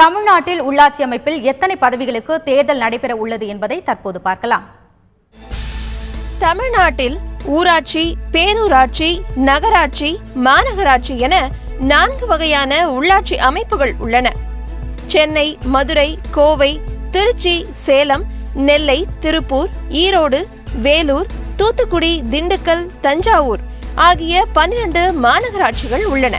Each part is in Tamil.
தமிழ்நாட்டில் உள்ளாட்சி அமைப்பில் எத்தனை பதவிகளுக்கு தேர்தல் நடைபெற உள்ளது என்பதை தற்போது பார்க்கலாம். தமிழ்நாட்டில் ஊராட்சி, பேரூராட்சி, நகராட்சி, மாநகராட்சி என 4 வகையான உள்ளாட்சி அமைப்புகள் உள்ளன. சென்னை, மதுரை, கோவை, திருச்சி, சேலம், நெல்லை, திருப்பூர், ஈரோடு, வேலூர், தூத்துக்குடி, திண்டுக்கல், தஞ்சாவூர் ஆகிய 12 மாநகராட்சிகள் உள்ளன.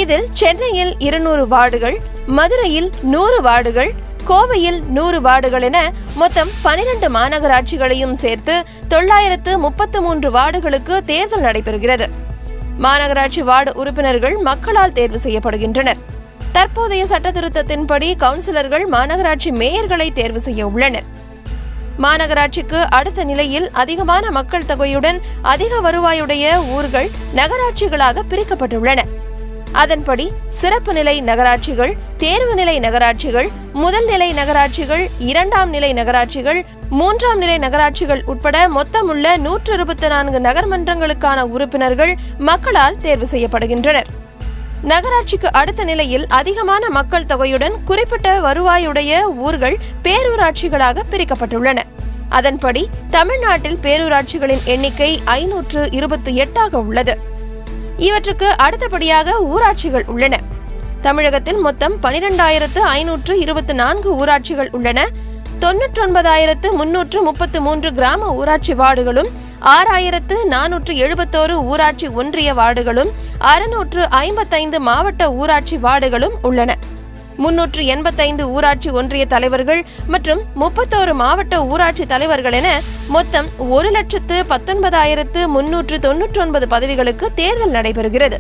இதில் சென்னையில் 200 வார்டுகள், மதுரையில் 100 வார்டுகள், கோவையில் 100 வார்டுகள் என மொத்தம் 12 மாநகராட்சிகளையும் சேர்த்து 933 வார்டுகளுக்கு தேர்தல் நடைபெறுகிறது. மாநகராட்சி வார்டு உறுப்பினர்கள் மக்களால் தேர்வு செய்யப்படுகின்றனர். தற்போதைய சட்ட திருத்தத்தின்படி கவுன்சிலர்கள் மாநகராட்சி மேயர்களை தேர்வு செய்ய உள்ளனர். மாநகராட்சிக்கு அடுத்த நிலையில் அதிகமான மக்கள் தொகையுடன் அதிக வருவாயுடைய ஊர்கள் நகராட்சிகளாக பிரிக்கப்பட்டுள்ளன. அதன்படி சிறப்பு நிலை நகராட்சிகள், தேர்வு நிலை நகராட்சிகள், முதல் நிலை நகராட்சிகள், 2ஆம் நிலை நகராட்சிகள், 3ஆம் நிலை நகராட்சிகள் உட்பட மொத்தமுள்ள 124 நகர்மன்றங்களுக்கான உறுப்பினர்கள் மக்களால் தேர்வு செய்யப்படுகின்றனர். நகராட்சிக்கு அடுத்த நிலையில் அதிகமான மக்கள் தொகையுடன் குறிப்பிட்ட வருவாயுடைய ஊர்கள் பேரூராட்சிகளாக பிரிக்கப்பட்டுள்ளன. அதன்படி தமிழ்நாட்டில் பேரூராட்சிகளின் எண்ணிக்கை 528 உள்ளது. இவற்றுக்கு அடுத்தபடியாக ஊராட்சிகள் உள்ளன. தமிழகத்தில் மொத்தம் 12,524 ஊராட்சிகள் உள்ளன. 99,333 கிராம ஊராட்சி வார்டுகளும், 6,471 ஊராட்சி ஒன்றிய வார்டுகளும், 655 மாவட்ட ஊராட்சி வார்டுகளும் உள்ளன. 385 ஊராட்சி ஒன்றிய தலைவர்கள் மற்றும் 31 மாவட்ட ஊராட்சி தலைவர்கள் என மொத்தம் 1,19,399 பதவிகளுக்கு தேர்தல் நடைபெறுகிறது.